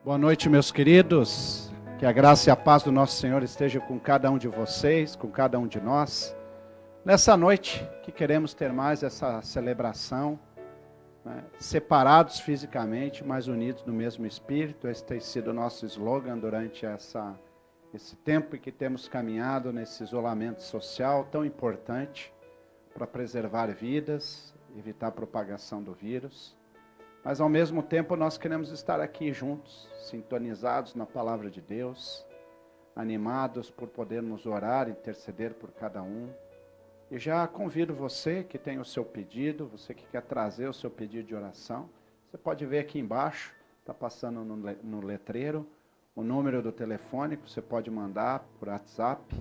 Boa noite, meus queridos. Que a graça e a paz do nosso Senhor esteja com cada um de vocês, com cada um de nós. Nessa noite que queremos ter mais essa celebração, né, separados fisicamente, mas unidos no mesmo Espírito. Esse tem sido o nosso slogan durante esse tempo em que temos caminhado nesse isolamento social tão importante para preservar vidas, evitar a propagação do vírus. Mas ao mesmo tempo nós queremos estar aqui juntos, sintonizados na palavra de Deus, animados por podermos orar, interceder por cada um. E já convido você que tem o seu pedido, você que quer trazer o seu pedido de oração, você pode ver aqui embaixo, está passando no letreiro, o número do telefone que você pode mandar por WhatsApp.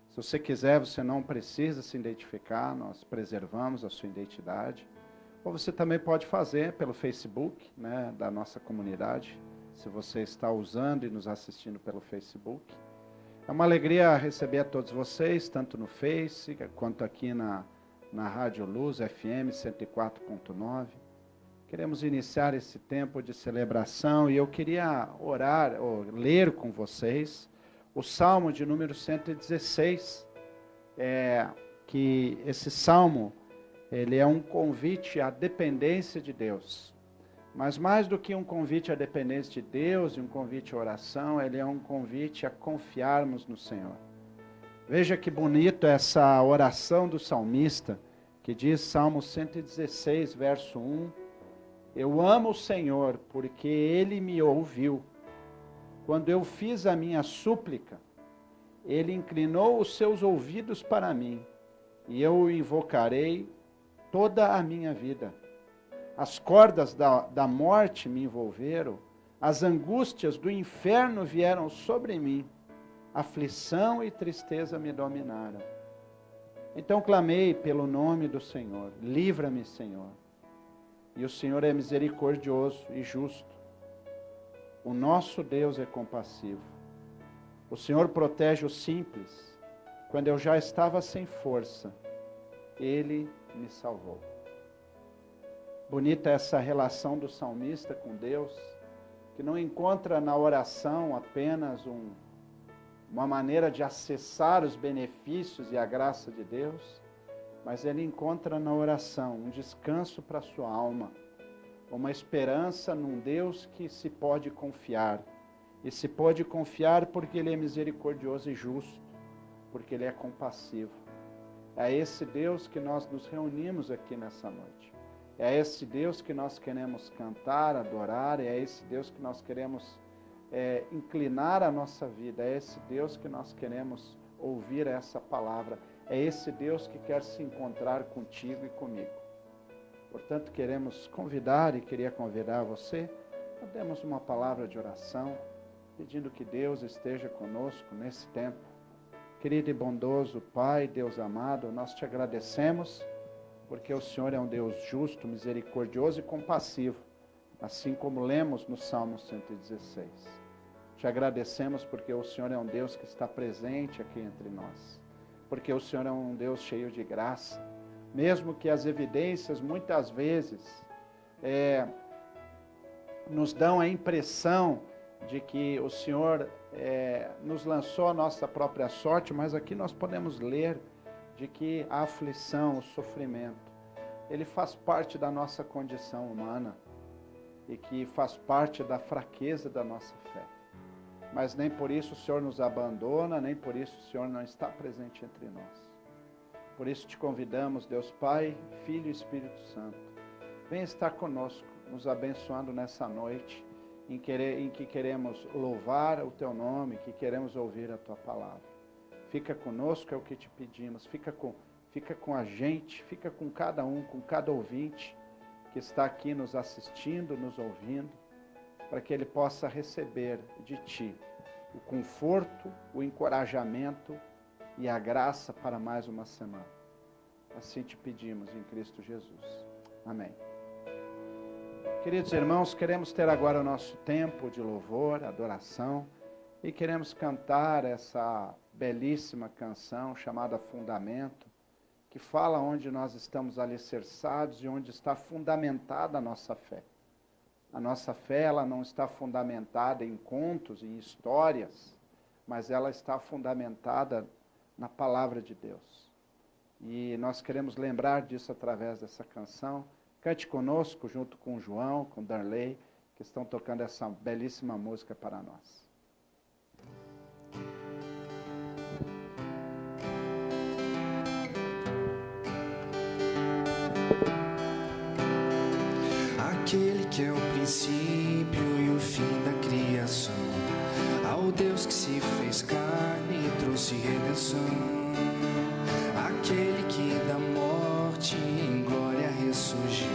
Se você quiser, você não precisa se identificar, nós preservamos a sua identidade. Ou você também pode fazer pelo Facebook, né, da nossa comunidade, se você está usando e nos assistindo pelo Facebook. É uma alegria receber a todos vocês, tanto no Face, quanto aqui na Rádio Luz FM 104.9. Queremos iniciar esse tempo de celebração e eu queria orar, ou ler com vocês, o Salmo de número 116, que esse Salmo, ele é um convite à dependência de Deus. Mas mais do que um convite à dependência de Deus e um convite à oração, ele é um convite a confiarmos no Senhor. Veja que bonito essa oração do salmista, que diz, Salmo 116, verso 1, eu amo o Senhor, porque Ele me ouviu. Quando eu fiz a minha súplica, Ele inclinou os seus ouvidos para mim, e eu o invocarei toda a minha vida. As cordas da morte me envolveram, as angústias do inferno vieram sobre mim, aflição e tristeza me dominaram. Então clamei pelo nome do Senhor, livra-me, Senhor. E o Senhor é misericordioso e justo. O nosso Deus é compassivo. O Senhor protege os simples. Quando eu já estava sem força, Ele me salvou. Bonita essa relação do salmista com Deus, que não encontra na oração apenas uma maneira de acessar os benefícios e a graça de Deus, mas ele encontra na oração um descanso para a sua alma, uma esperança num Deus que se pode confiar. E se pode confiar porque Ele é misericordioso e justo, porque Ele é compassivo. É a esse Deus que nós nos reunimos aqui nessa noite. É a esse Deus que nós queremos cantar, adorar. É a esse Deus que nós queremos inclinar a nossa vida. É esse Deus que nós queremos ouvir essa palavra. É esse Deus que quer se encontrar contigo e comigo. Portanto, queremos convidar e queria convidar você a darmos uma palavra de oração, pedindo que Deus esteja conosco nesse tempo. Querido e bondoso Pai, Deus amado, nós te agradecemos, porque o Senhor é um Deus justo, misericordioso e compassivo, assim como lemos no Salmo 116. Te agradecemos porque o Senhor é um Deus que está presente aqui entre nós, porque o Senhor é um Deus cheio de graça, mesmo que as evidências muitas vezes nos dão a impressão de que o Senhor nos lançou a nossa própria sorte, mas aqui nós podemos ler de que a aflição, o sofrimento, ele faz parte da nossa condição humana e que faz parte da fraqueza da nossa fé. Mas nem por isso o Senhor nos abandona, nem por isso o Senhor não está presente entre nós. Por isso te convidamos, Deus Pai, Filho e Espírito Santo, venha estar conosco, nos abençoando nessa noite, em que queremos louvar o Teu nome, que queremos ouvir a Tua palavra. Fica conosco, é o que te pedimos, fica com a gente, fica com cada um, com cada ouvinte que está aqui nos assistindo, nos ouvindo, para que ele possa receber de Ti o conforto, o encorajamento e a graça para mais uma semana. Assim te pedimos em Cristo Jesus. Amém. Queridos irmãos, queremos ter agora o nosso tempo de louvor, adoração, e queremos cantar essa belíssima canção chamada Fundamento, que fala onde nós estamos alicerçados e onde está fundamentada a nossa fé. A nossa fé, ela não está fundamentada em contos e histórias, mas ela está fundamentada na palavra de Deus. E nós queremos lembrar disso através dessa canção. Cante conosco, junto com o João, com o Darley, que estão tocando essa belíssima música para nós. Aquele que é o princípio e o fim da criação, ao Deus que se fez carne e trouxe redenção, aquele que da morte em glória ressurgiu,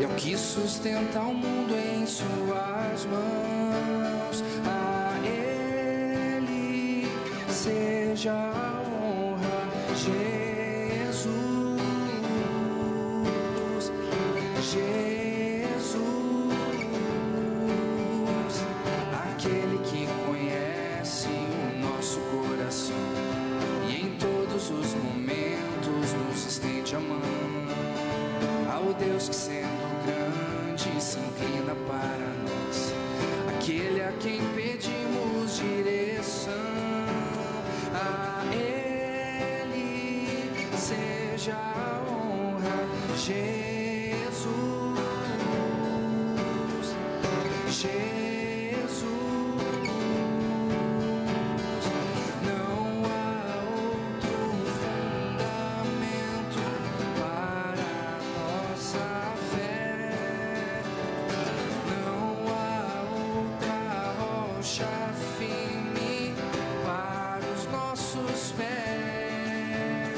e ao que sustenta o mundo em suas mãos, a Ele seja a honra, Jesus, aquele que conhece o nosso coração e em todos os momentos nos estende a mão, ao Deus que sendo grande se inclina para nós, aquele a quem pedimos direção, a Ele seja a honra, Jesus, não há outro fundamento para a nossa fé, não há outra rocha firme para os nossos pés,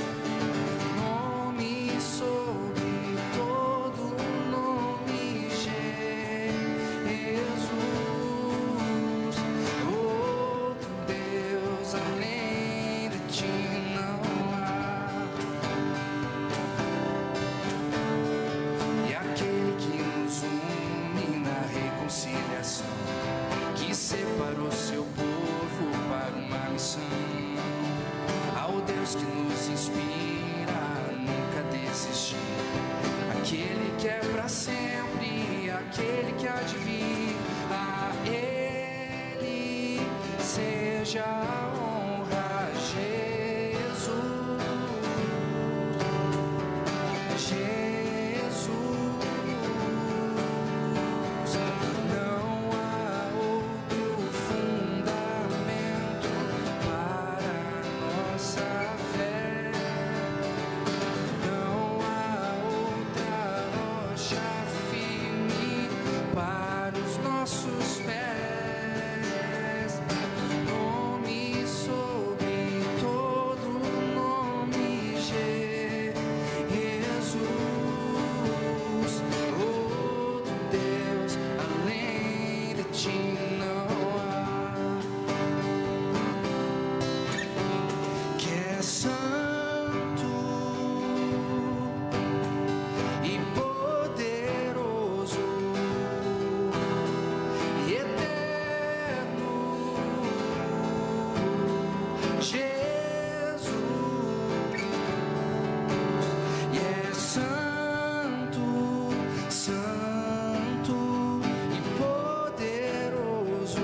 nome sobre todo nome, Jesus, outro Deus além de ti não há. E aquele que nos une na reconciliação, que separou seu povo para uma missão, ao Deus que nos inspira a nunca desistir, aquele que é para sempre, aquele que há de vir, a Ele seja a honra, Jesus, não há outro fundamento para a nossa fé, não há outra rocha firme para os nossos pés, nome sobre todo nome, Jesus, outro Deus além de ti não há, que é santo e poderoso e eterno, Jesus, e é santo, santo e poderoso,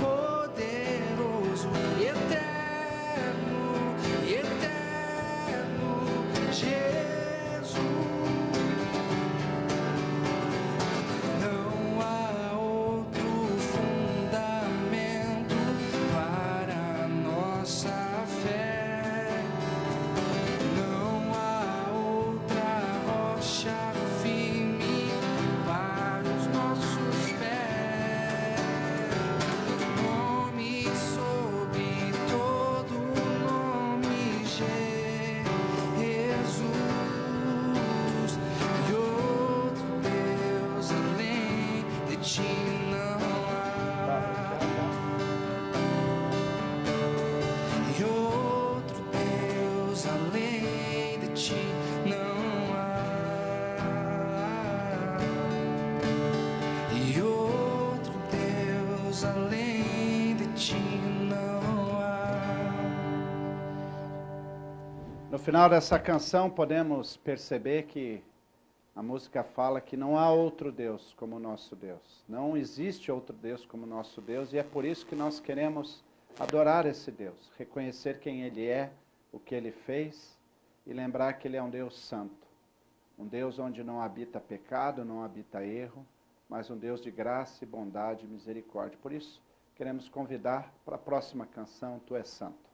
poderoso e eterno, Jesus. Não há outro fundamento para a nossa fé, não há outra rocha firme para os nossos pés, nome sobre todo nome, Jesus, e outro Deus além de ti não há, e outro Deus além de ti não há, e outro Deus além de ti não há. No final dessa canção, podemos perceber que A música fala que não há outro Deus como o nosso Deus. Não existe outro Deus como o nosso Deus, e é por isso que nós queremos adorar esse Deus, reconhecer quem Ele é, o que Ele fez, e lembrar que Ele é um Deus santo. Um Deus onde não habita pecado, não habita erro, mas um Deus de graça e bondade e misericórdia. Por isso, queremos convidar para a próxima canção, Tu és Santo.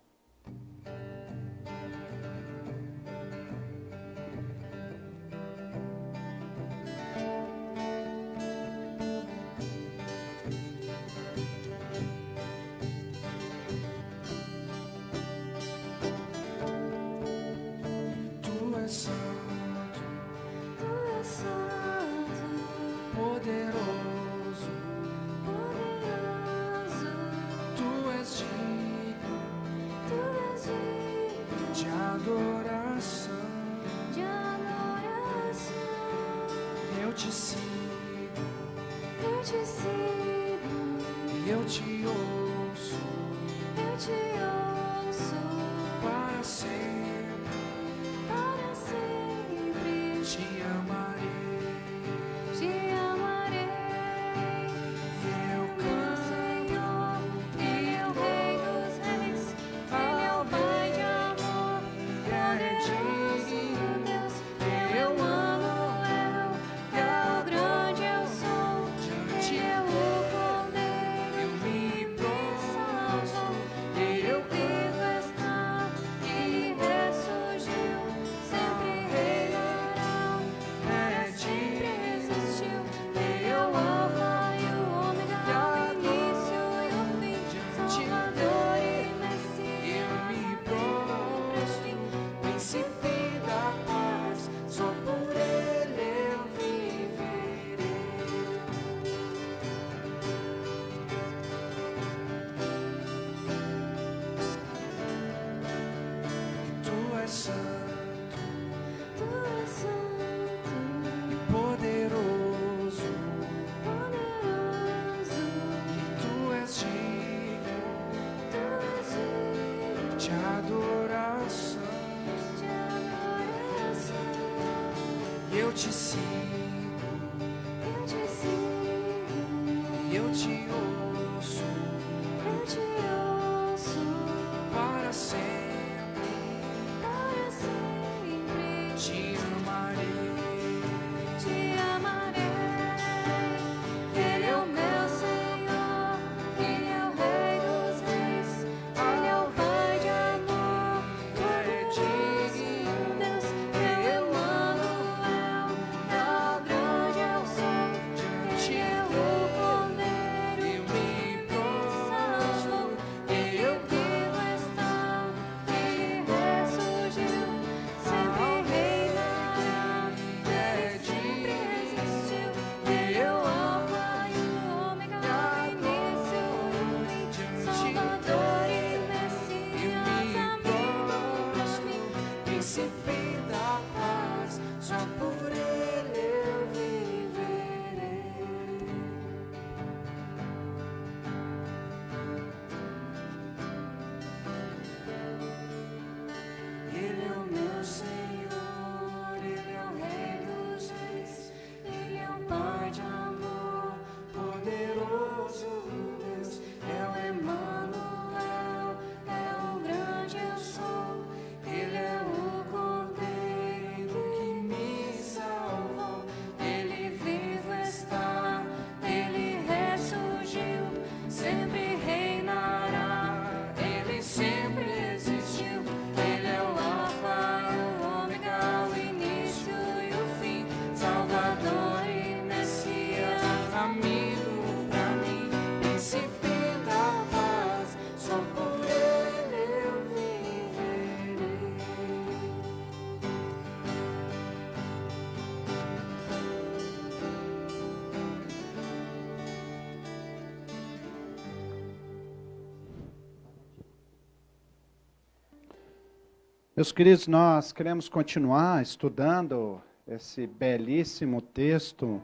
Meus queridos, nós queremos continuar estudando esse belíssimo texto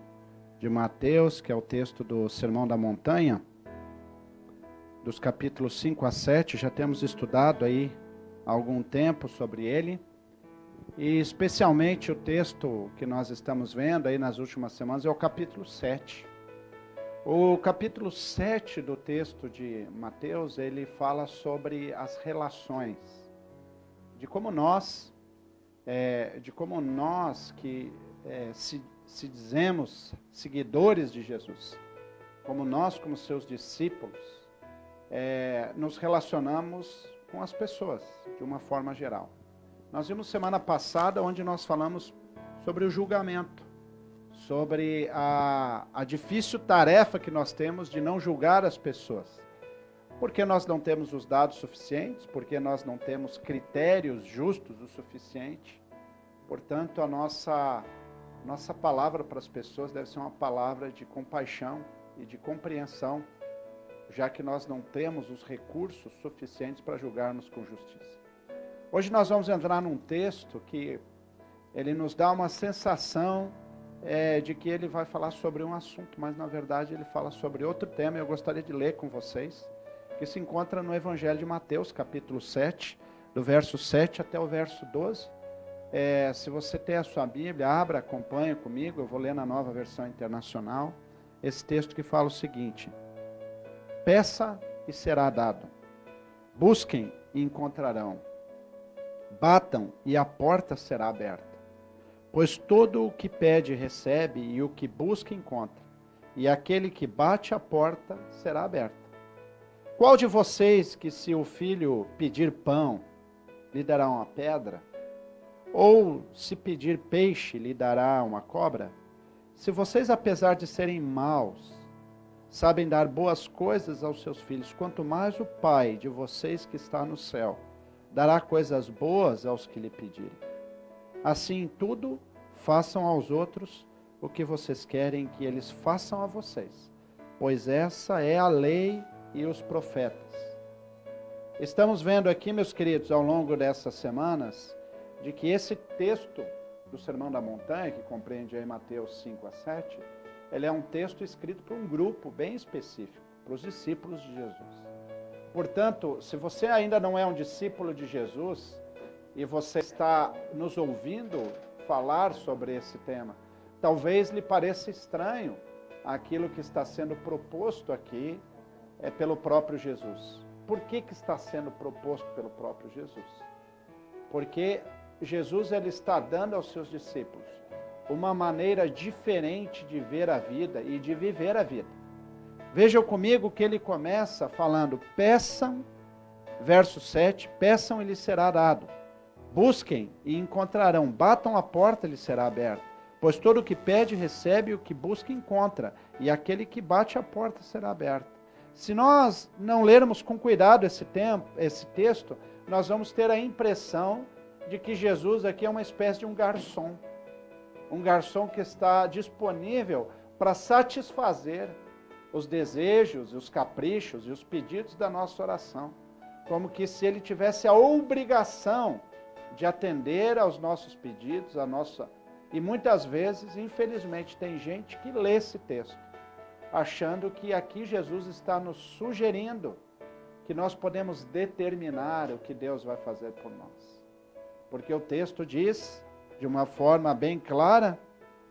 de Mateus, que é o texto do Sermão da Montanha, dos capítulos 5 a 7, já temos estudado aí há algum tempo sobre ele. E especialmente o texto que nós estamos vendo aí nas últimas semanas é o capítulo 7. O capítulo 7 do texto de Mateus, ele fala sobre as relações, de como nós que se dizemos seguidores de Jesus, como nós, como seus discípulos, nos relacionamos com as pessoas, de uma forma geral. Nós vimos semana passada, onde nós falamos sobre o julgamento, sobre a difícil tarefa que nós temos de não julgar as pessoas. Porque nós não temos os dados suficientes, porque nós não temos critérios justos o suficiente. Portanto, a nossa palavra para as pessoas deve ser uma palavra de compaixão e de compreensão, já que nós não temos os recursos suficientes para julgarmos com justiça. Hoje nós vamos entrar num texto que ele nos dá uma sensação de que ele vai falar sobre um assunto, mas na verdade ele fala sobre outro tema. Eu gostaria de ler com vocês, que se encontra no Evangelho de Mateus, capítulo 7, do verso 7 até o verso 12. Se você tem a sua Bíblia, abra, acompanhe comigo, eu vou ler na Nova Versão Internacional, esse texto que fala o seguinte: peça e será dado, busquem e encontrarão, batam e a porta será aberta. Pois todo o que pede recebe, e o que busca encontra, e aquele que bate a porta será aberta. Qual de vocês que, se o filho pedir pão, lhe dará uma pedra? Ou se pedir peixe, lhe dará uma cobra? Se vocês, apesar de serem maus, sabem dar boas coisas aos seus filhos, quanto mais o Pai de vocês que está no céu dará coisas boas aos que lhe pedirem. Assim, em tudo, façam aos outros o que vocês querem que eles façam a vocês, pois essa é a lei e os profetas. Estamos vendo aqui, meus queridos, ao longo dessas semanas, de que esse texto do Sermão da Montanha, que compreende aí Mateus 5 a 7, ele é um texto escrito para um grupo bem específico, para os discípulos de Jesus. Portanto, se você ainda não é um discípulo de Jesus e você está nos ouvindo falar sobre esse tema, talvez lhe pareça estranho aquilo que está sendo proposto aqui pelo próprio Jesus. Por que está sendo proposto pelo próprio Jesus? Porque Jesus ele está dando aos seus discípulos uma maneira diferente de ver a vida e de viver a vida. Vejam comigo que ele começa falando: peçam, verso 7, peçam e lhes será dado. Busquem e encontrarão, batam a porta e lhes será aberta. Pois todo o que pede recebe, o que busca encontra, e aquele que bate a porta será aberta. Se nós não lermos com cuidado esse texto, nós vamos ter a impressão de que Jesus aqui é uma espécie de um garçom que está disponível para satisfazer os desejos, os caprichos e os pedidos da nossa oração, como que se ele tivesse a obrigação de atender aos nossos pedidos, e muitas vezes, infelizmente, tem gente que lê esse texto, achando que aqui Jesus está nos sugerindo que nós podemos determinar o que Deus vai fazer por nós. Porque o texto diz, de uma forma bem clara,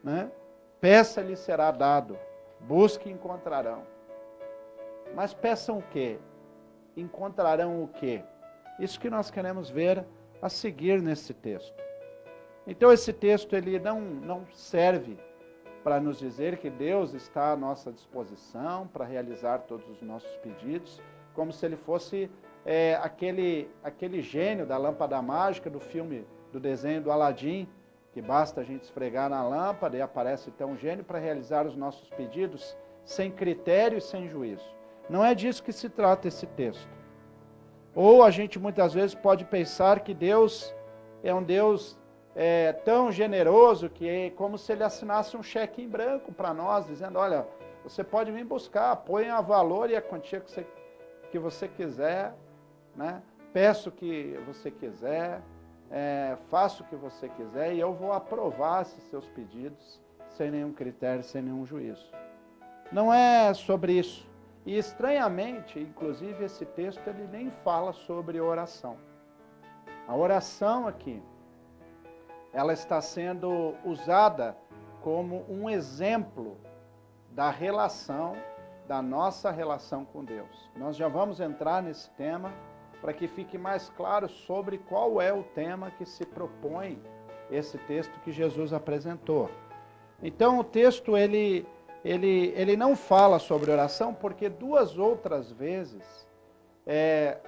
né? Peça-lhe será dado, busque e encontrarão. Mas peçam o quê? Encontrarão o quê? Isso que nós queremos ver a seguir nesse texto. Então esse texto ele não serve para nos dizer que Deus está à nossa disposição para realizar todos os nossos pedidos, como se ele fosse aquele gênio da lâmpada mágica do filme, do desenho do Aladim, que basta a gente esfregar na lâmpada e aparece então um gênio para realizar os nossos pedidos sem critério e sem juízo. Não é disso que se trata esse texto. Ou a gente muitas vezes pode pensar que Deus é um Deus tão generoso que é como se ele assinasse um cheque em branco para nós, dizendo: olha, você pode vir buscar, ponha a valor e a quantia que você quiser, né? Peça o que você quiser, faça o que você quiser e eu vou aprovar esses seus pedidos sem nenhum critério, sem nenhum juízo. Não é sobre isso. E estranhamente, inclusive, esse texto ele nem fala sobre oração. A oração aqui, ela está sendo usada como um exemplo da relação, da nossa relação com Deus. Nós já vamos entrar nesse tema para que fique mais claro sobre qual é o tema que se propõe esse texto que Jesus apresentou. Então o texto ele não fala sobre oração, porque duas outras vezes,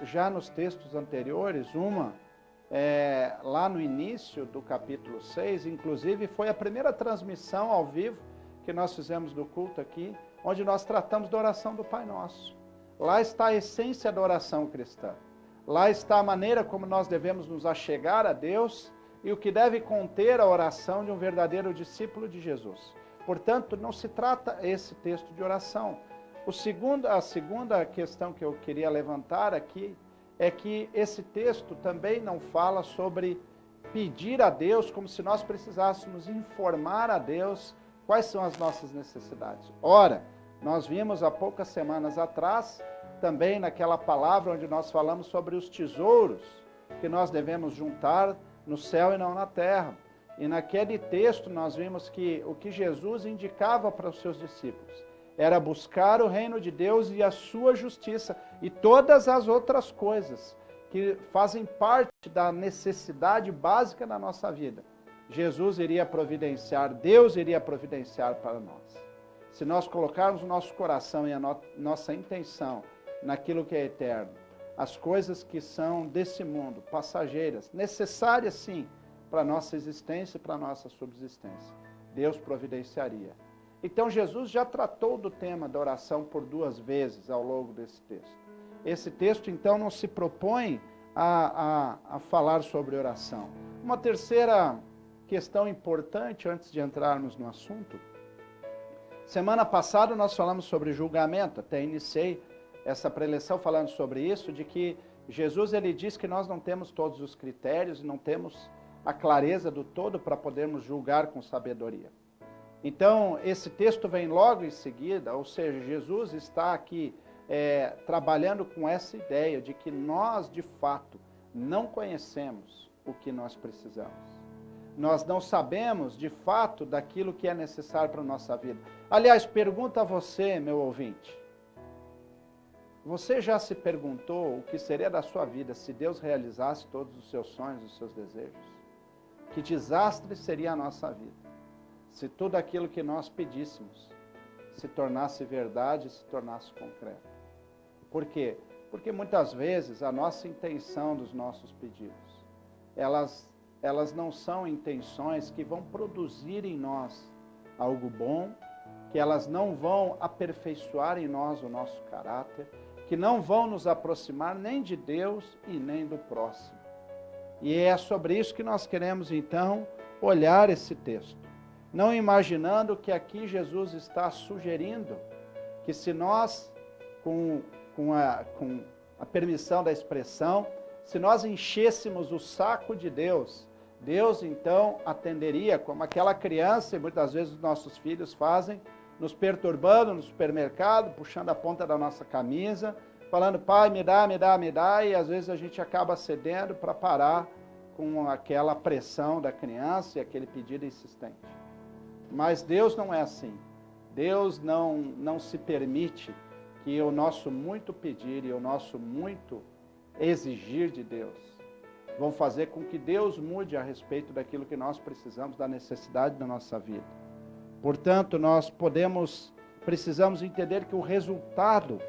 já nos textos anteriores, uma lá no início do capítulo 6, inclusive foi a primeira transmissão ao vivo que nós fizemos do culto aqui, onde nós tratamos da oração do Pai Nosso. Lá está a essência da oração cristã. Lá está a maneira como nós devemos nos achegar a Deus e o que deve conter a oração de um verdadeiro discípulo de Jesus. Portanto, não se trata esse texto de oração. A segunda questão que eu queria levantar aqui é que esse texto também não fala sobre pedir a Deus como se nós precisássemos informar a Deus quais são as nossas necessidades. Ora, nós vimos há poucas semanas atrás, também naquela palavra onde nós falamos sobre os tesouros que nós devemos juntar no céu e não na terra. E naquele texto nós vimos que o que Jesus indicava para os seus discípulos era buscar o reino de Deus e a sua justiça e todas as outras coisas que fazem parte da necessidade básica da nossa vida. Jesus iria providenciar, Deus iria providenciar para nós. Se nós colocarmos o nosso coração e a nossa intenção naquilo que é eterno, as coisas que são desse mundo, passageiras, necessárias sim para a nossa existência e para a nossa subsistência, Deus providenciaria. Então Jesus já tratou do tema da oração por duas vezes ao longo desse texto. Esse texto então não se propõe a falar sobre oração. Uma terceira questão importante antes de entrarmos no assunto. Semana passada nós falamos sobre julgamento, até iniciei essa preleção falando sobre isso, de que Jesus ele diz que nós não temos todos os critérios e não temos a clareza do todo para podermos julgar com sabedoria. Então, esse texto vem logo em seguida, ou seja, Jesus está aqui trabalhando com essa ideia de que nós, de fato, não conhecemos o que nós precisamos. Nós não sabemos, de fato, daquilo que é necessário para a nossa vida. Aliás, pergunta a você, meu ouvinte, você já se perguntou o que seria da sua vida se Deus realizasse todos os seus sonhos, os seus desejos? Que desastre seria a nossa vida se tudo aquilo que nós pedíssemos se tornasse verdade, se tornasse concreto? Por quê? Porque muitas vezes a nossa intenção dos nossos pedidos, elas não são intenções que vão produzir em nós algo bom, que elas não vão aperfeiçoar em nós o nosso caráter, que não vão nos aproximar nem de Deus e nem do próximo. E é sobre isso que nós queremos então olhar esse texto. Não imaginando que aqui Jesus está sugerindo que se nós, com a permissão da expressão, se nós enchêssemos o saco de Deus, Deus então atenderia, como aquela criança, e muitas vezes os nossos filhos fazem, nos perturbando no supermercado, puxando a ponta da nossa camisa, falando, pai, me dá, me dá, me dá, e às vezes a gente acaba cedendo para parar com aquela pressão da criança e aquele pedido insistente. Mas Deus não é assim. Deus não se permite que o nosso muito pedir e o nosso muito exigir de Deus vão fazer com que Deus mude a respeito daquilo que nós precisamos, da necessidade da nossa vida. Portanto, nós precisamos entender que o resultado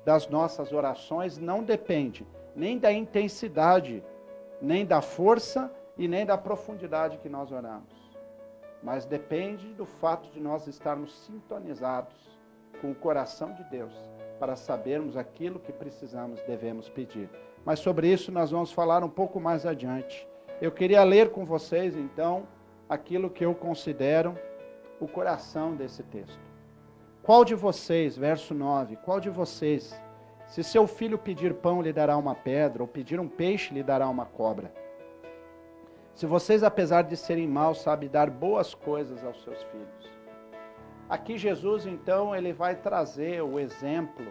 das nossas orações não depende nem da intensidade, nem da força e nem da profundidade que nós oramos, mas depende do fato de nós estarmos sintonizados com o coração de Deus para sabermos aquilo que precisamos, devemos pedir. Mas sobre isso nós vamos falar um pouco mais adiante. Eu queria ler com vocês, então, aquilo que eu considero o coração desse texto. Qual de vocês, verso 9, qual de vocês, se seu filho pedir pão, lhe dará uma pedra, ou pedir um peixe, lhe dará uma cobra? Se vocês, apesar de serem maus, sabem dar boas coisas aos seus filhos. Aqui Jesus, então, ele vai trazer o exemplo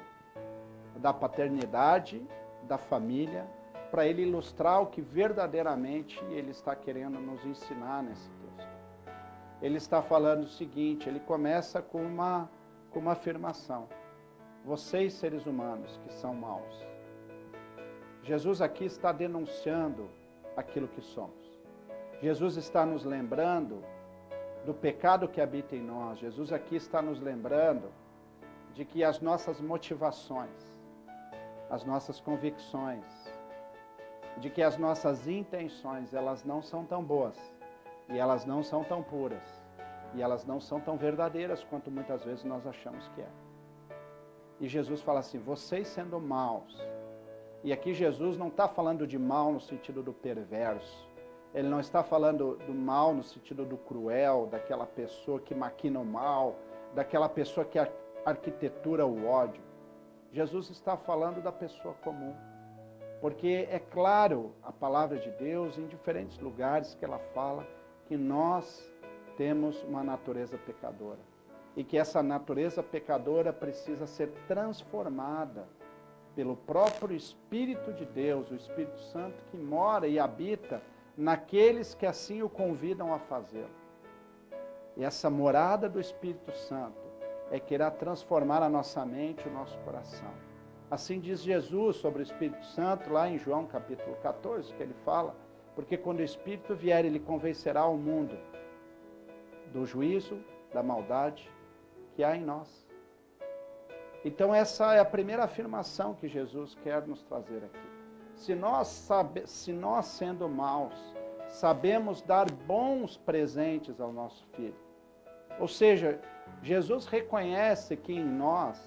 da paternidade, da família para ele ilustrar o que verdadeiramente ele está querendo nos ensinar nesse texto. Ele está falando o seguinte, ele começa com uma afirmação. Vocês, seres humanos, que são maus. Jesus aqui está denunciando aquilo que somos. Jesus está nos lembrando do pecado que habita em nós. Jesus aqui está nos lembrando de que as nossas motivações, as nossas convicções, de que as nossas intenções, elas não são tão boas, e elas não são tão puras, e elas não são tão verdadeiras quanto muitas vezes nós achamos que é. E Jesus fala assim, vocês sendo maus, e aqui Jesus não está falando de mal no sentido do perverso, ele não está falando do mal no sentido do cruel, daquela pessoa que maquina o mal, daquela pessoa que arquitetura o ódio. Jesus está falando da pessoa comum. Porque é claro, a palavra de Deus, em diferentes lugares que ela fala, que nós temos uma natureza pecadora. E que essa natureza pecadora precisa ser transformada pelo próprio Espírito de Deus, o Espírito Santo que mora e habita naqueles que assim o convidam a fazê-lo. E essa morada do Espírito Santo é que irá transformar a nossa mente, o nosso coração. Assim diz Jesus sobre o Espírito Santo, lá em João capítulo 14, que ele fala, porque quando o Espírito vier, ele convencerá o mundo do juízo, da maldade que há em nós. Então essa é a primeira afirmação que Jesus quer nos trazer aqui. Se nós sendo maus, sabemos dar bons presentes ao nosso filho. Ou seja, Jesus reconhece que em nós,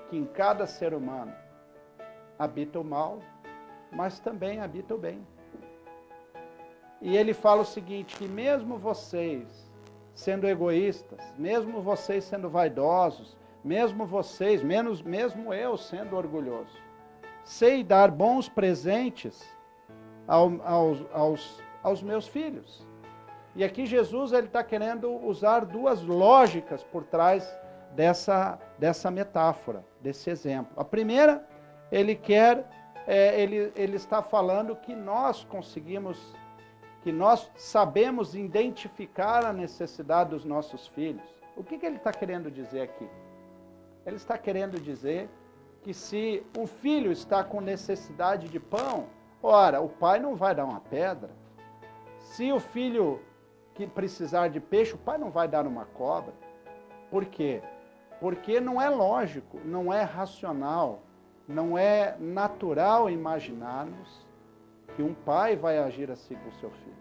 que em cada ser humano, habita o mal, mas também habita o bem. E ele fala o seguinte, que mesmo vocês sendo egoístas, mesmo vocês sendo vaidosos, mesmo vocês, mesmo eu sendo orgulhoso, sei dar bons presentes aos meus filhos. E aqui Jesus está querendo usar duas lógicas por trás dessa metáfora, desse exemplo. A primeira, ele está falando que nós sabemos identificar a necessidade dos nossos filhos. O que ele está querendo dizer aqui? Ele está querendo dizer que se um filho está com necessidade de pão, ora, o pai não vai dar uma pedra. Se o filho que precisar de peixe, o pai não vai dar uma cobra. Por quê? Porque não é lógico, não é racional, não é natural imaginarmos que um pai vai agir assim com o seu filho.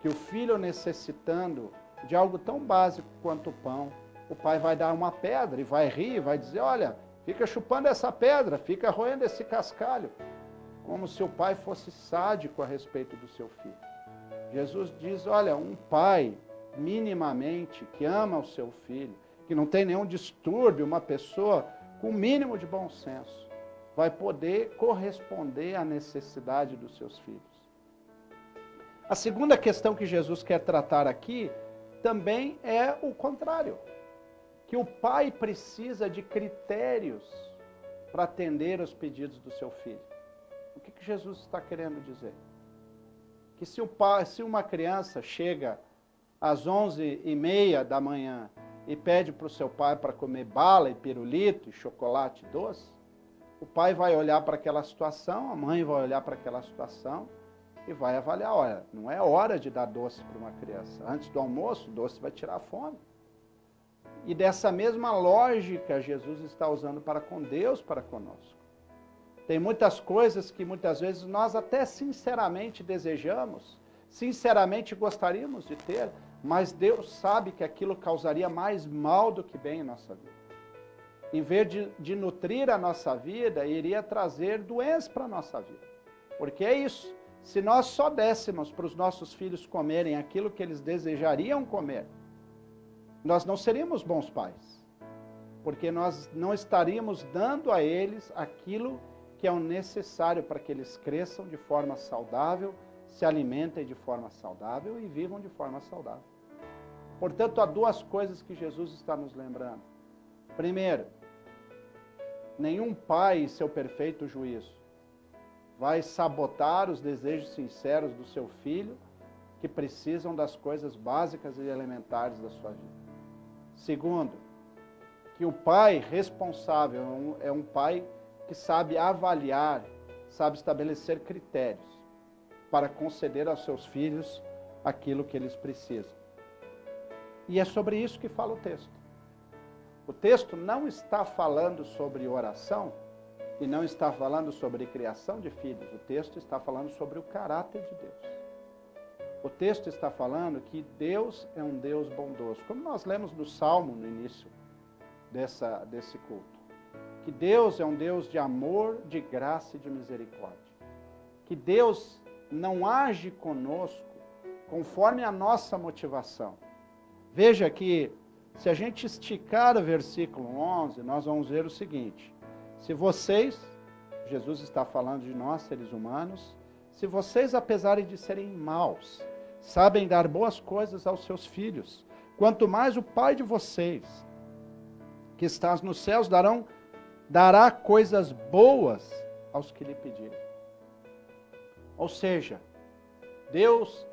Que o filho necessitando de algo tão básico quanto o pão, o pai vai dar uma pedra e vai rir, vai dizer, olha, fica chupando essa pedra, fica roendo esse cascalho. Como se o pai fosse sádico a respeito do seu filho. Jesus diz, olha, um pai, minimamente, que ama o seu filho, que não tem nenhum distúrbio, uma pessoa com o mínimo de bom senso, vai poder corresponder à necessidade dos seus filhos. A segunda questão que Jesus quer tratar aqui também é o contrário, que o pai precisa de critérios para atender aos pedidos do seu filho. O que Jesus está querendo dizer? Que se uma criança chega às 11h30 da manhã e pede para o seu pai para comer bala e pirulito e chocolate doce, o pai vai olhar para aquela situação, a mãe vai olhar para aquela situação e vai avaliar, olha, não é hora de dar doce para uma criança. Antes do almoço, o doce vai tirar a fome. E dessa mesma lógica Jesus está usando para com Deus, para conosco. Tem muitas coisas que muitas vezes nós até sinceramente desejamos, sinceramente gostaríamos de ter, mas Deus sabe que aquilo causaria mais mal do que bem em nossa vida. Em vez de nutrir a nossa vida, iria trazer doenças para a nossa vida. Porque é isso, se nós só dessemos para os nossos filhos comerem aquilo que eles desejariam comer, nós não seríamos bons pais. Porque nós não estaríamos dando a eles aquilo que é o necessário para que eles cresçam de forma saudável, se alimentem de forma saudável e vivam de forma saudável. Portanto, há duas coisas que Jesus está nos lembrando. Primeiro, nenhum pai, em seu perfeito juízo, vai sabotar os desejos sinceros do seu filho, que precisam das coisas básicas e elementares da sua vida. Segundo, que o pai responsável é um pai que sabe avaliar, sabe estabelecer critérios para conceder aos seus filhos aquilo que eles precisam. E é sobre isso que fala o texto. O texto não está falando sobre oração e não está falando sobre criação de filhos. O texto está falando sobre o caráter de Deus. O texto está falando que Deus é um Deus bondoso. Como nós lemos no Salmo no início desse culto. Que Deus é um Deus de amor, de graça e de misericórdia. Que Deus não age conosco conforme a nossa motivação. Veja que, se a gente esticar o versículo 11, nós vamos ver o seguinte. Se vocês, Jesus está falando de nós, seres humanos, se vocês, apesar de serem maus, sabem dar boas coisas aos seus filhos, quanto mais o Pai de vocês, que está nos céus, dará coisas boas aos que lhe pedirem. Ou seja, Deus,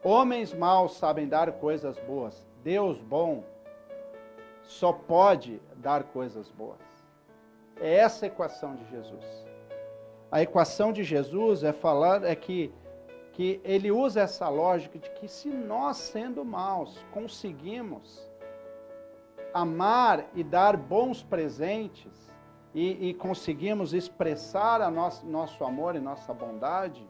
homens maus sabem dar coisas boas. Deus bom só pode dar coisas boas. É essa a equação de Jesus. A equação de Jesus é que ele usa essa lógica de que se nós, sendo maus, conseguimos amar e dar bons presentes e conseguimos expressar nosso amor e nossa bondade,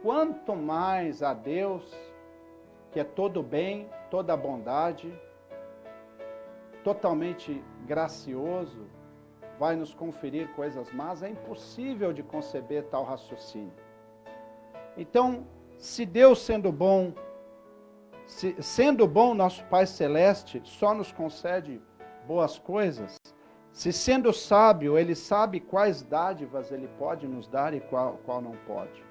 quanto mais a Deus, que é todo bem, toda bondade, totalmente gracioso, vai nos conferir coisas más, é impossível de conceber tal raciocínio. Então, se Deus sendo bom, nosso Pai Celeste só nos concede boas coisas, se sendo sábio, Ele sabe quais dádivas Ele pode nos dar e qual não pode.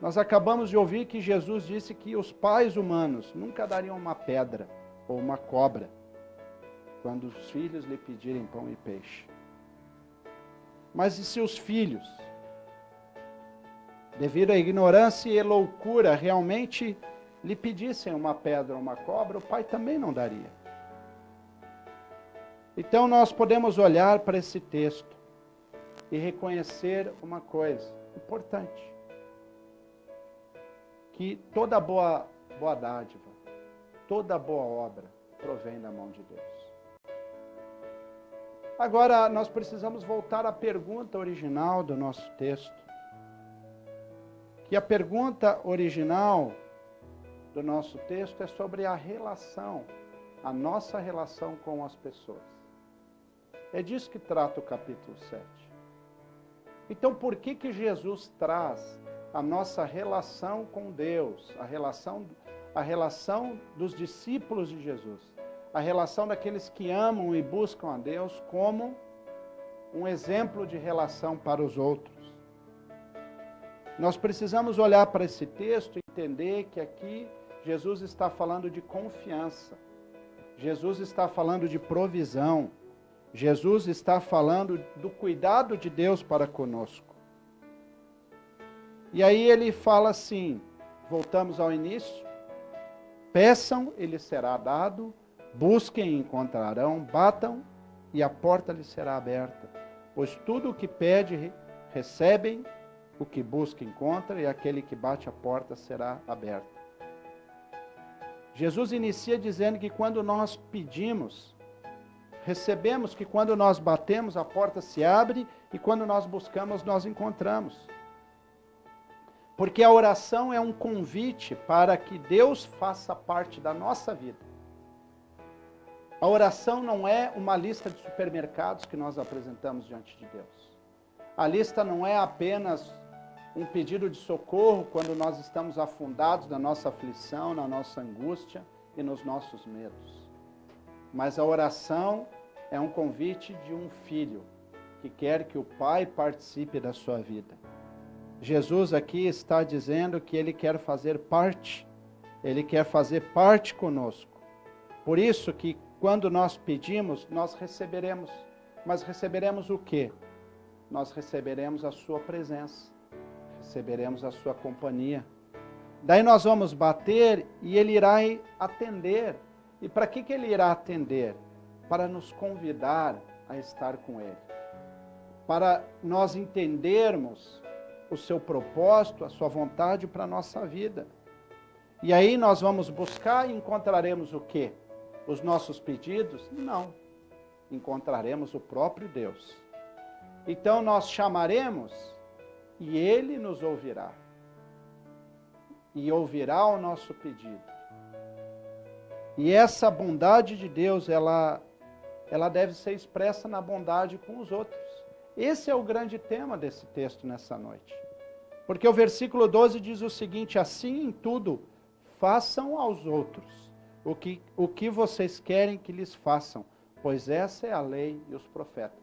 Nós acabamos de ouvir que Jesus disse que os pais humanos nunca dariam uma pedra ou uma cobra quando os filhos lhe pedirem pão e peixe. Mas e se os filhos, devido à ignorância e loucura, realmente lhe pedissem uma pedra ou uma cobra, o pai também não daria. Então nós podemos olhar para esse texto e reconhecer uma coisa importante. Que toda boa dádiva, toda boa obra provém da mão de Deus. Agora, nós precisamos voltar à pergunta original do nosso texto. Que a pergunta original do nosso texto é sobre a relação, a nossa relação com as pessoas. É disso que trata o capítulo 7. Então, por que Jesus traz a nossa relação com Deus, a relação dos discípulos de Jesus, a relação daqueles que amam e buscam a Deus como um exemplo de relação para os outros? Nós precisamos olhar para esse texto e entender que aqui Jesus está falando de confiança, Jesus está falando de provisão, Jesus está falando do cuidado de Deus para conosco. E aí ele fala assim, voltamos ao início, peçam e lhes será dado, busquem e encontrarão, batam e a porta lhes será aberta. Pois tudo o que pede recebem, o que busca encontra e aquele que bate a porta será aberta. Jesus inicia dizendo que quando nós pedimos, recebemos, que quando nós batemos a porta se abre e quando nós buscamos nós encontramos. Porque a oração é um convite para que Deus faça parte da nossa vida. A oração não é uma lista de supermercados que nós apresentamos diante de Deus. A lista não é apenas um pedido de socorro quando nós estamos afundados na nossa aflição, na nossa angústia e nos nossos medos. Mas a oração é um convite de um filho que quer que o pai participe da sua vida. Jesus aqui está dizendo que Ele quer fazer parte, Ele quer fazer parte conosco. Por isso que quando nós pedimos, nós receberemos. Mas receberemos o quê? nós receberemos a sua presença, receberemos a sua companhia. Daí nós vamos bater e ele irá atender. E para que ele irá atender? Para nos convidar a estar com ele. Para nós entendermos o seu propósito, a sua vontade para a nossa vida. E aí nós vamos buscar e encontraremos o quê? Os nossos pedidos? Não. Encontraremos o próprio Deus. Então nós chamaremos e ele nos ouvirá. E ouvirá o nosso pedido. E essa bondade de Deus, ela deve ser expressa na bondade com os outros. Esse é o grande tema desse texto nessa noite. Porque o versículo 12 diz o seguinte: assim em tudo, façam aos outros o que vocês querem que lhes façam, pois essa é a lei e os profetas.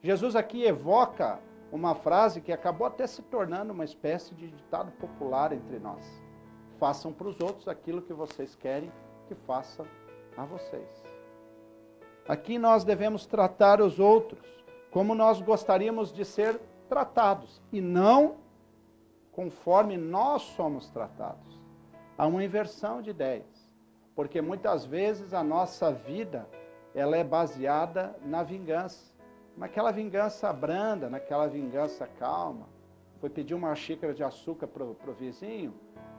Jesus aqui evoca uma frase que acabou até se tornando uma espécie de ditado popular entre nós. Façam para os outros aquilo que vocês querem que façam a vocês. Aqui nós devemos tratar os outros como nós gostaríamos de ser tratados, e não conforme nós somos tratados. Há uma inversão de ideias, porque muitas vezes a nossa vida ela é baseada na vingança, naquela vingança branda, naquela vingança calma. Fui pedir uma xícara de açúcar para o vizinho,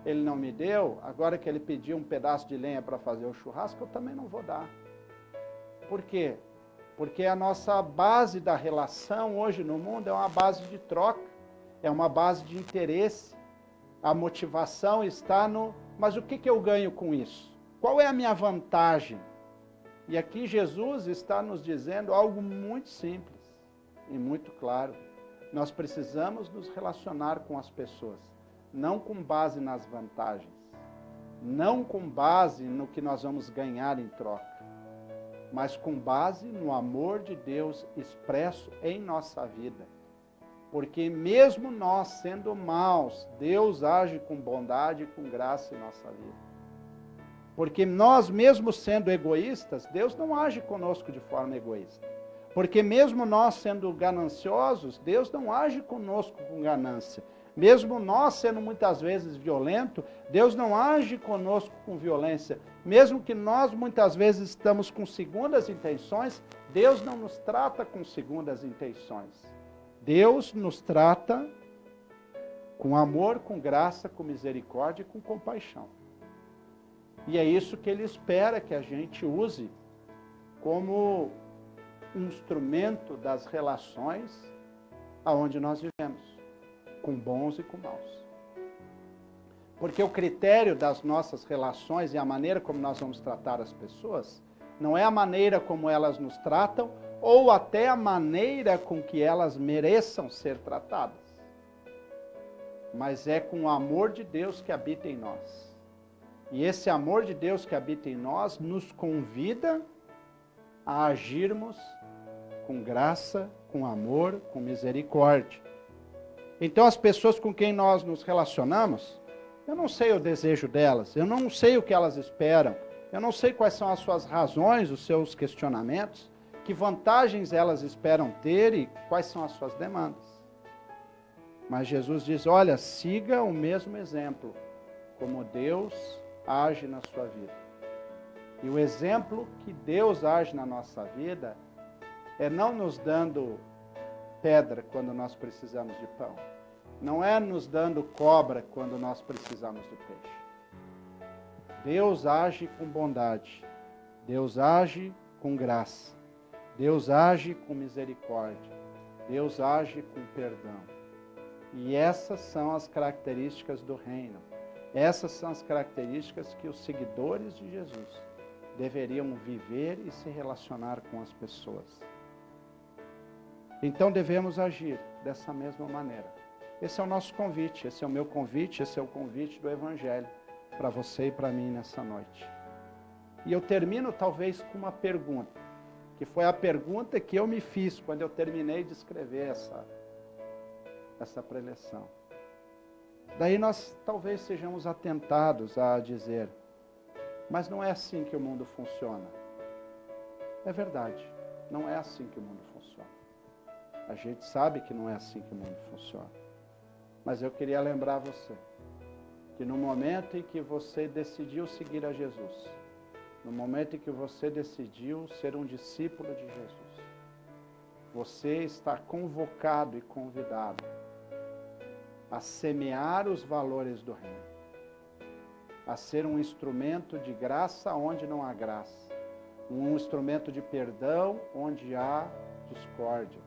ele não me deu, agora que ele pediu um pedaço de lenha para fazer o churrasco, eu também não vou dar. Por quê? Porque a nossa base da relação hoje no mundo é uma base de troca, é uma base de interesse. A motivação está no, mas o que eu ganho com isso? Qual é a minha vantagem? E aqui Jesus está nos dizendo algo muito simples e muito claro. Nós precisamos nos relacionar com as pessoas, não com base nas vantagens, não com base no que nós vamos ganhar em troca, mas com base no amor de Deus expresso em nossa vida. Porque mesmo nós sendo maus, Deus age com bondade e com graça em nossa vida. Porque nós mesmo sendo egoístas, Deus não age conosco de forma egoísta. Porque mesmo nós sendo gananciosos, Deus não age conosco com ganância. Mesmo nós sendo muitas vezes violentos, Deus não age conosco com violência. Mesmo que nós muitas vezes estamos com segundas intenções, Deus não nos trata com segundas intenções. Deus nos trata com amor, com graça, com misericórdia e com compaixão. E é isso que Ele espera que a gente use como instrumento das relações aonde nós vivemos, com bons e com maus. Porque o critério das nossas relações e a maneira como nós vamos tratar as pessoas não é a maneira como elas nos tratam ou até a maneira com que elas mereçam ser tratadas, mas é com o amor de Deus que habita em nós. E esse amor de Deus que habita em nós nos convida a agirmos com graça, com amor, com misericórdia. Então as pessoas com quem nós nos relacionamos, eu não sei o desejo delas, eu não sei o que elas esperam, eu não sei quais são as suas razões, os seus questionamentos, que vantagens elas esperam ter e quais são as suas demandas. Mas Jesus diz, olha, siga o mesmo exemplo, como Deus age na sua vida. E o exemplo que Deus age na nossa vida é não nos dando pedra quando nós precisamos de pão. Não é nos dando cobra quando nós precisamos do peixe. Deus age com bondade. Deus age com graça. Deus age com misericórdia. Deus age com perdão. E essas são as características do reino. Essas são as características que os seguidores de Jesus deveriam viver e se relacionar com as pessoas. Então devemos agir dessa mesma maneira. Esse é o nosso convite, esse é o meu convite, esse é o convite do Evangelho para você e para mim nessa noite. E eu termino talvez com uma pergunta, que foi a pergunta que eu me fiz quando eu terminei de escrever essa preleção. Daí nós talvez sejamos atentados a dizer, mas não é assim que o mundo funciona. É verdade, não é assim que o mundo funciona. A gente sabe que não é assim que o mundo funciona. Mas eu queria lembrar você que no momento em que você decidiu seguir a Jesus, no momento em que você decidiu ser um discípulo de Jesus, você está convocado e convidado a semear os valores do reino, a ser um instrumento de graça onde não há graça, um instrumento de perdão onde há discórdia,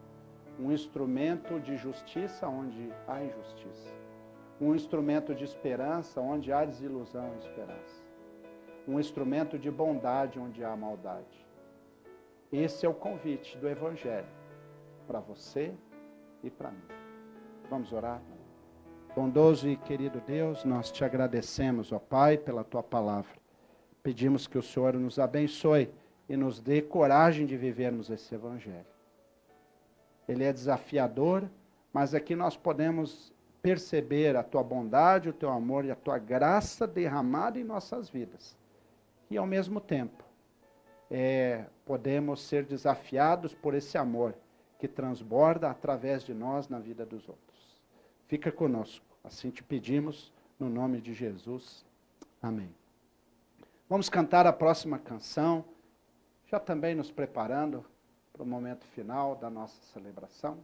um instrumento de justiça onde há injustiça, um instrumento de esperança onde há desilusão e esperança, um instrumento de bondade onde há maldade. Esse é o convite do Evangelho para você e para mim. Vamos orar? Bondoso e querido Deus, nós te agradecemos, ó Pai, pela tua palavra. Pedimos que o Senhor nos abençoe e nos dê coragem de vivermos esse Evangelho. Ele é desafiador, mas aqui nós podemos perceber a tua bondade, o teu amor e a tua graça derramada em nossas vidas. E ao mesmo tempo, podemos ser desafiados por esse amor que transborda através de nós na vida dos outros. Fica conosco, assim te pedimos, no nome de Jesus. Amém. Vamos cantar a próxima canção, já também nos preparando para o momento final da nossa celebração.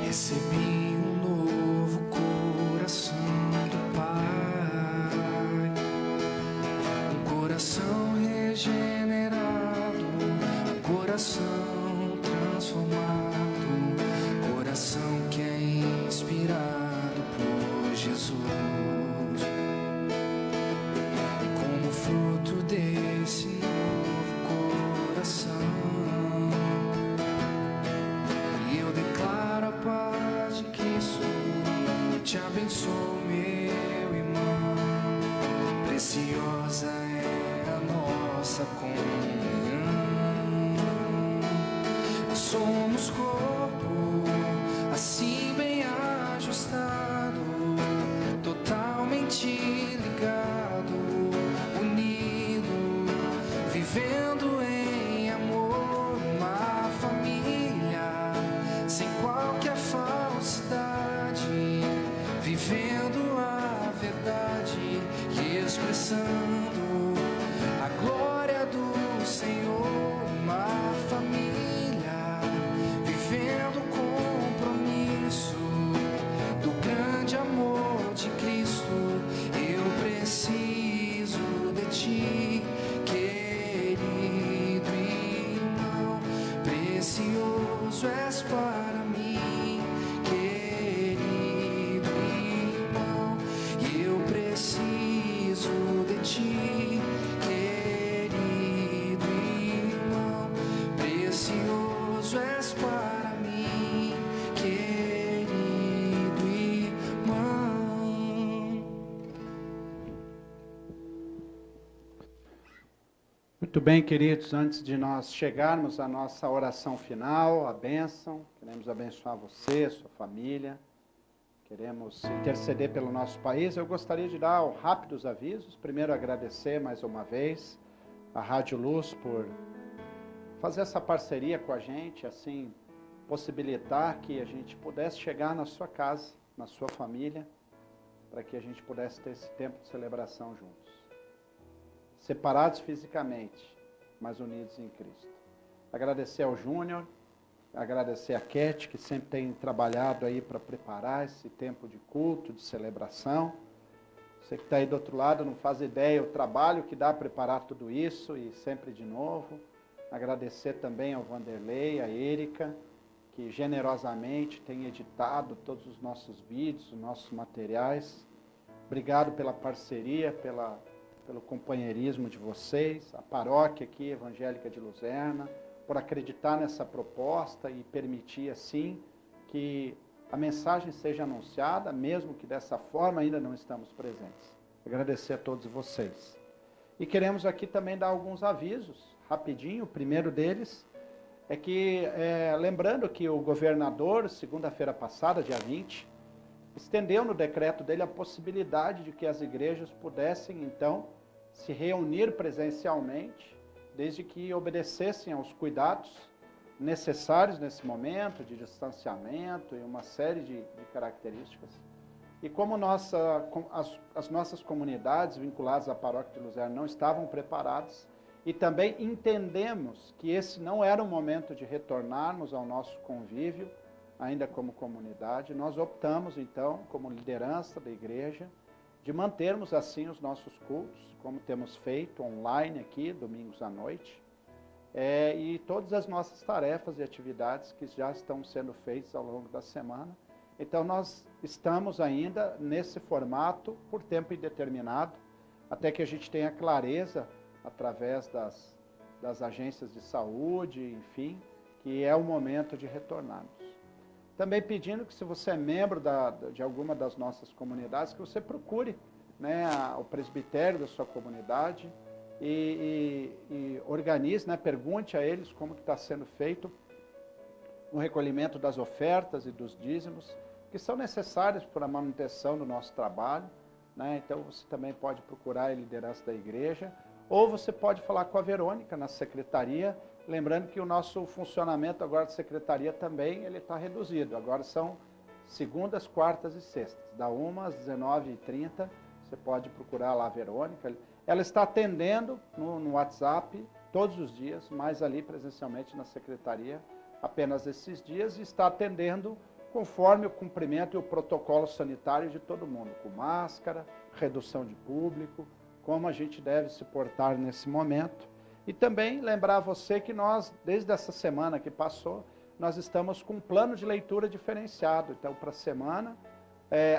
Recebi um novo coração do Pai, um coração regenerado, um coração transformado, um coração que é inspirado por Jesus. E como fruto desse novo coração, eu declaro a paz de Cristo e te abençoo, meu irmão. Preciosa é a nossa comunhão. Somos corpo, assim bem ajustado, totalmente ligado, unido, vivendo em amor, uma família sem qualquer falsidade, vivendo a verdade e expressando a glória do Senhor, uma família vivendo o compromisso do grande amor de Cristo. Eu preciso de ti, querido irmão, precioso és para mim, querido irmão. Eu preciso de ti, querido irmão, precioso és para mim, querido irmão. Muito bem, queridos, antes de nós chegarmos à nossa oração final, a bênção, queremos abençoar você, sua família, queremos interceder pelo nosso país. Eu gostaria de dar rápidos avisos. Primeiro, agradecer mais uma vez a Rádio Luz por fazer essa parceria com a gente, assim, possibilitar que a gente pudesse chegar na sua casa, na sua família, para que a gente pudesse ter esse tempo de celebração juntos. Separados fisicamente, mas unidos em Cristo. Agradecer ao Júnior, agradecer a Cat, que sempre tem trabalhado aí para preparar esse tempo de culto, de celebração. Você que está aí do outro lado não faz ideia o trabalho que dá a preparar tudo isso, e sempre de novo. Agradecer também ao Vanderlei, a Érica, que generosamente tem editado todos os nossos vídeos, os nossos materiais. Obrigado pela parceria, pelo companheirismo de vocês, a paróquia aqui, Evangélica de Luzerna, por acreditar nessa proposta e permitir, assim, que a mensagem seja anunciada, mesmo que dessa forma ainda não estamos presentes. Agradecer a todos vocês. E queremos aqui também dar alguns avisos, rapidinho. O primeiro deles é que, lembrando que o governador, segunda-feira passada, dia 20, estendeu no decreto dele a possibilidade de que as igrejas pudessem, então, se reunir presencialmente, desde que obedecessem aos cuidados necessários nesse momento, de distanciamento e uma série de características. E como as nossas comunidades vinculadas à paróquia de Luzerna não estavam preparadas, e também entendemos que esse não era o momento de retornarmos ao nosso convívio, ainda como comunidade, nós optamos então, como liderança da igreja, de mantermos assim os nossos cultos, como temos feito online aqui, domingos à noite, e todas as nossas tarefas e atividades que já estão sendo feitas ao longo da semana. Então nós estamos ainda nesse formato por tempo indeterminado, até que a gente tenha clareza, através das agências de saúde, enfim, que é o momento de retornarmos. Também pedindo que, se você é membro de alguma das nossas comunidades, que você procure, né, o presbitério da sua comunidade e organize, né, pergunte a eles como que está sendo feito o recolhimento das ofertas e dos dízimos, que são necessários para a manutenção do nosso trabalho, né? Então você também pode procurar a liderança da igreja, ou você pode falar com a Verônica na secretaria, lembrando que o nosso funcionamento agora de secretaria também ele está reduzido. Agora são segundas, quartas e sextas, da 1 às 19h30, você pode procurar lá a Verônica. Ela está atendendo no WhatsApp todos os dias, mas ali presencialmente na secretaria apenas esses dias, e está atendendo conforme o cumprimento e o protocolo sanitário de todo mundo, com máscara, redução de público, como a gente deve se portar nesse momento. E também lembrar você que nós, desde essa semana que passou, nós estamos com um plano de leitura diferenciado. Então, para a semana,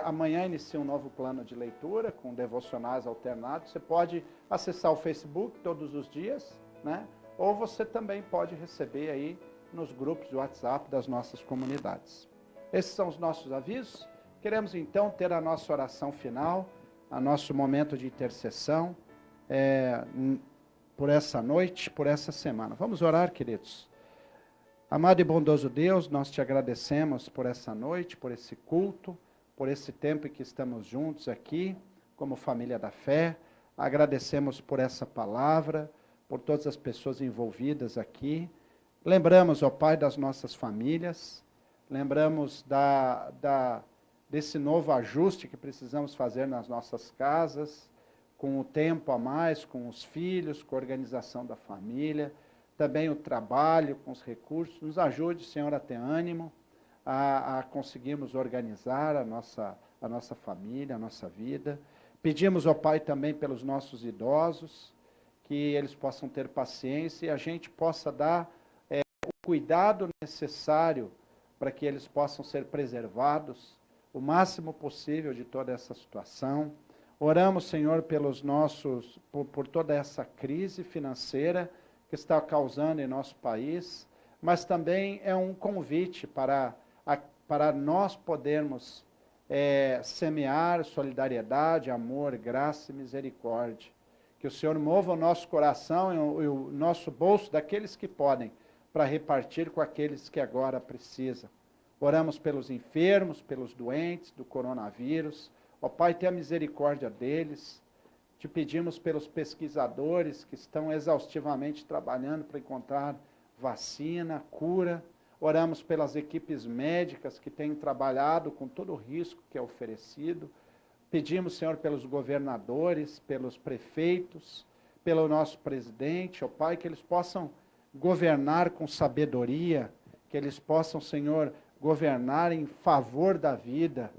amanhã inicia um novo plano de leitura, com devocionais alternados. Você pode acessar o Facebook todos os dias, né? Ou você também pode receber aí nos grupos de WhatsApp das nossas comunidades. Esses são os nossos avisos. Queremos então ter a nossa oração final, a nosso momento de intercessão, por essa noite, por essa semana. Vamos orar, queridos. Amado e bondoso Deus, nós te agradecemos por essa noite, por esse culto, por esse tempo em que estamos juntos aqui, como família da fé. Agradecemos por essa palavra, por todas as pessoas envolvidas aqui. Lembramos, ó Pai, das nossas famílias, lembramos desse novo ajuste que precisamos fazer nas nossas casas, com o tempo a mais, com os filhos, com a organização da família, também o trabalho, com os recursos. Nos ajude, Senhor, a ter ânimo, a conseguirmos organizar a nossa família, a nossa vida. Pedimos, ó Pai, também pelos nossos idosos, que eles possam ter paciência e a gente possa dar o cuidado necessário para que eles possam ser preservados o máximo possível de toda essa situação. Oramos, Senhor, por toda essa crise financeira que está causando em nosso país, mas também é um convite para nós podermos semear solidariedade, amor, graça e misericórdia. Que o Senhor mova o nosso coração e o nosso bolso daqueles que podem, para repartir com aqueles que agora precisam. Oramos pelos enfermos, pelos doentes do coronavírus. Ó Pai, tenha misericórdia deles. Te pedimos pelos pesquisadores que estão exaustivamente trabalhando para encontrar vacina, cura. Oramos pelas equipes médicas que têm trabalhado com todo o risco que é oferecido. Pedimos, Senhor, pelos governadores, pelos prefeitos, pelo nosso presidente, ó Pai, que eles possam governar com sabedoria, que eles possam, Senhor, governar em favor da vida,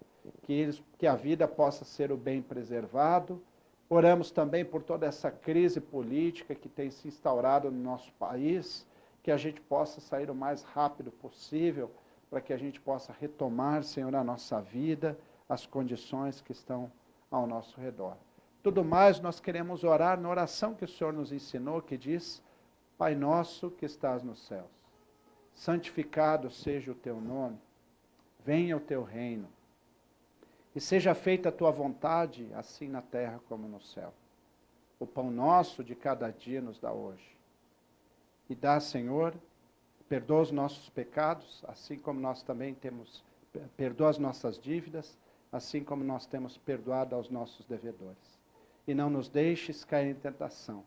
que a vida possa ser o bem preservado. Oramos também por toda essa crise política que tem se instaurado no nosso país, que a gente possa sair o mais rápido possível, para que a gente possa retomar, Senhor, a nossa vida, as condições que estão ao nosso redor. Tudo mais nós queremos orar na oração que o Senhor nos ensinou, que diz: Pai nosso que estás nos céus, santificado seja o teu nome, venha o teu reino, e seja feita a tua vontade, assim na terra como no céu. o pão nosso de cada dia nos dá hoje. E dá, Senhor, perdoa os nossos pecados, assim como nós também perdoa as nossas dívidas, assim como nós temos perdoado aos nossos devedores. E não nos deixes cair em tentação,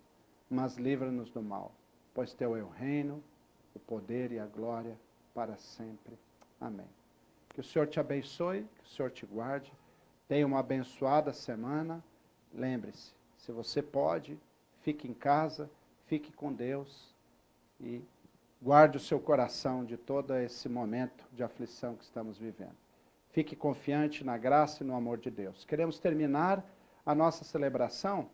mas livra-nos do mal, pois teu é o reino, o poder e a glória para sempre. Amém. Que o Senhor te abençoe, que o Senhor te guarde. Tenha uma abençoada semana. Lembre-se, se você pode, fique em casa, fique com Deus e guarde o seu coração de todo esse momento de aflição que estamos vivendo. Fique confiante na graça e no amor de Deus. Queremos terminar a nossa celebração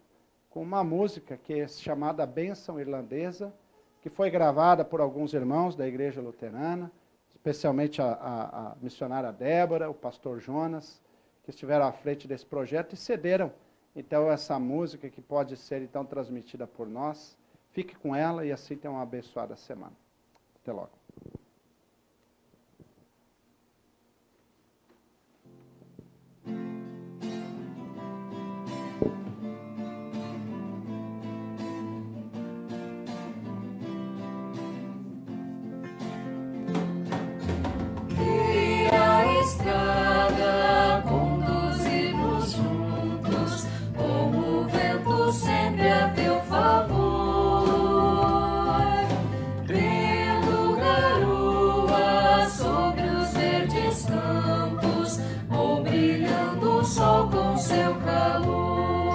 com uma música que é chamada Bênção Irlandesa, que foi gravada por alguns irmãos da Igreja Luterana, especialmente a missionária Débora, o pastor Jonas, que estiveram à frente desse projeto e cederam, então, essa música que pode ser, então, transmitida por nós. Fique com ela e assim tenha uma abençoada semana. Até logo. Sempre a teu favor, vendo garoa sobre os verdes campos, ou brilhando o sol com seu calor.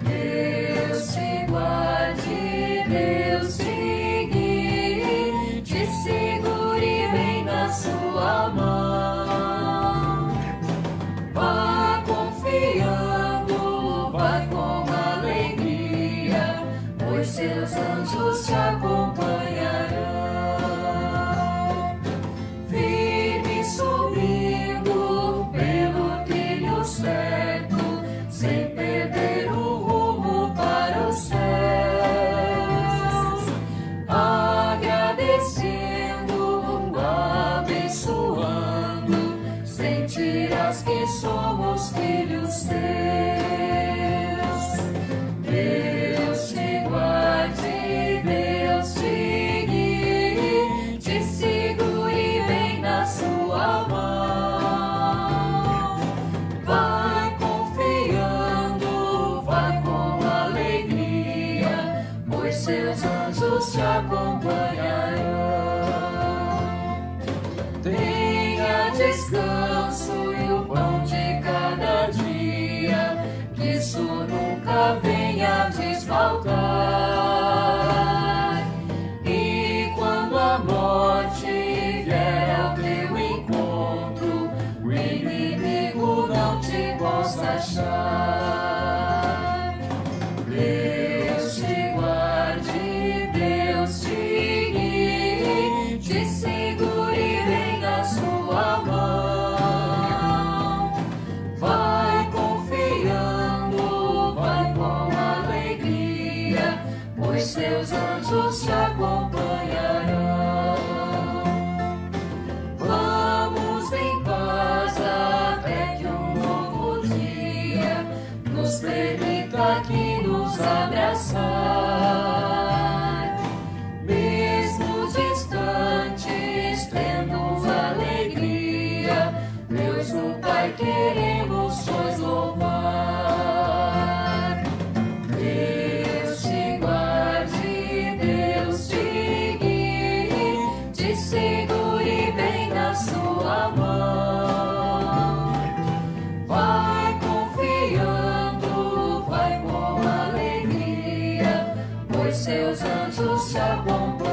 Deus te guarde, Deus te guie, te segure bem na sua mão. Vá confiando, vai com alegria, pois seus anjos te acompanharão. Firme subindo pelo trilho certo, sem perder o rumo para os céus. Agradecendo, abençoando, sentirás que somos filhos teus. Deus te guarde, Deus te guie, te segure bem na sua mão. Vai confiando, vai com alegria, pois seus anjos te acompanharão. Tenha descanso e o pão de cada dia, que isso nunca venha desfaltar. E quando a morte vier ao teu encontro, o inimigo não te possa achar. Deus te guarde, Deus te guie, te segure bem na sua mão. Vai confiando, vai com alegria, pois seus anjos te acompanharão. Vamos em paz até que um novo dia nos permita aqui nos abraçar. Mesmo distantes, tendo alegria, Deus no Pai queremos pois louvar. Deus te guarde, Deus te guie, te segure bem na sua mão. Vai confiando, vai com alegria, pois seus anjos te acompanham.